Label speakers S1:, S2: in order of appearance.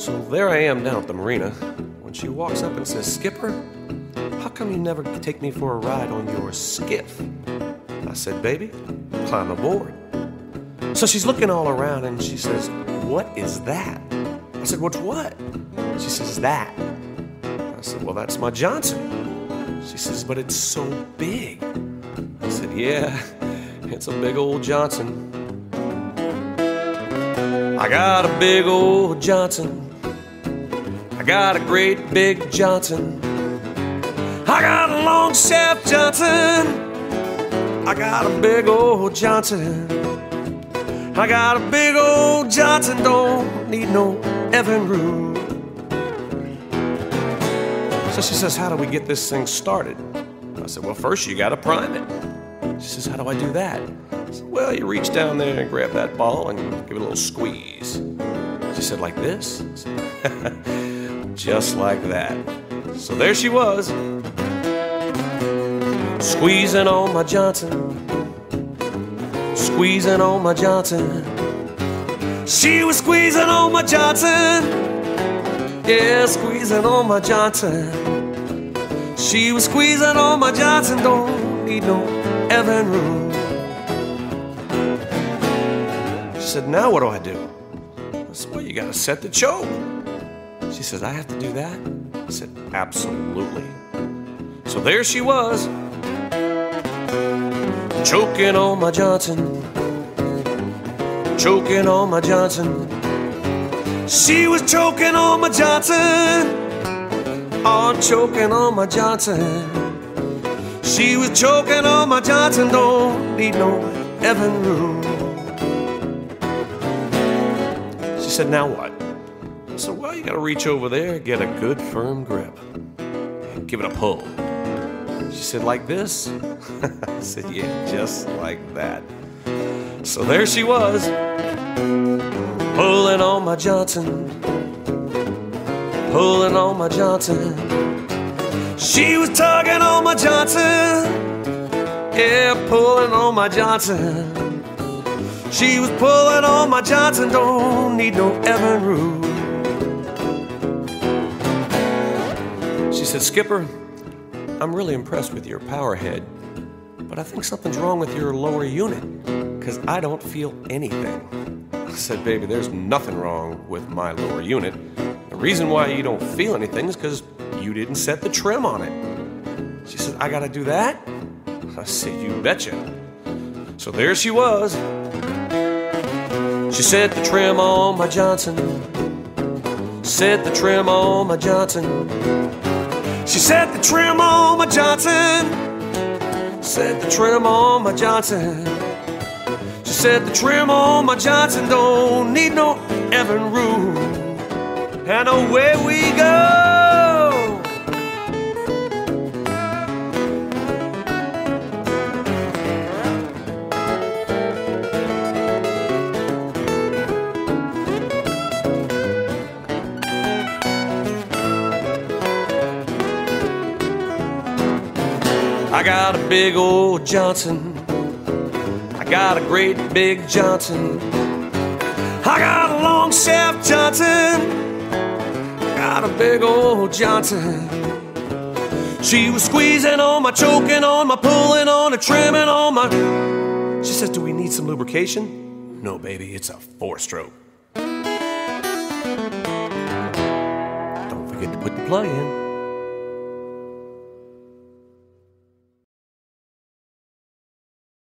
S1: So there I am down at the marina when she walks up and says, "Skipper, how come you never take me for a ride on your skiff?" I said, "Baby, climb aboard." So she's looking all around and she says, "What is that?" I said, "What's what?" She says, "That." I said, "Well, that's my Johnson." She says, "But it's so big." I said, "Yeah, it's a big old Johnson. I got a big old Johnson. I got a great big Johnson. I got a long shaft Johnson. I got a big old Johnson. I got a big old Johnson, don't need no Evinrude." So she says, "How do we get this thing started?" I said, "Well, first you gotta prime it." She says, "How do I do that?" I said, "Well, you reach down there and grab that ball and give it a little squeeze." She said, "Like this?" I said, "Just like that." So there she was, squeezing on my Johnson, squeezing on my Johnson. She was squeezing on my Johnson, yeah, squeezing on my Johnson. She was squeezing on my Johnson, don't need no Evinrude. She said, "Now what do I do?" I said, "Well, you gotta set the choke." She says, "I have to do that?" I said, "Absolutely." So there she was, choking on my Johnson, choking on my Johnson. She was choking on my Johnson, oh, choking on my Johnson. She was choking on my Johnson, don't need no Evinrude. She said, "Now what?" I said, "Well, you gotta reach over there, get a good firm grip, and give it a pull." She said, "Like this?" I said, "Yeah, just like that." So there she was, pulling on my Johnson, pulling on my Johnson. She was tugging on my Johnson, yeah, pulling on my Johnson. She was pulling on my Johnson, don't need no Evinrude. She said, "Skipper, I'm really impressed with your power head, but I think something's wrong with your lower unit, because I don't feel anything." I said, "Baby, there's nothing wrong with my lower unit. The reason why you don't feel anything is because you didn't set the trim on it." She said, "I gotta do that?" I said, "You betcha." So there she was, she set the trim on my Johnson, set the trim on my Johnson. She set the trim on my Johnson, set the trim on my Johnson. She set the trim on my Johnson, don't need no Evinrude. And away we go. I got a big old Johnson, I got a great big Johnson. I got a long shaft Johnson, got a big old Johnson. She was squeezing on my, choking on my, pulling on, and trimming on my. She says, "Do we need some lubrication?" "No, baby, it's a 4-stroke. Don't forget to put the plug in."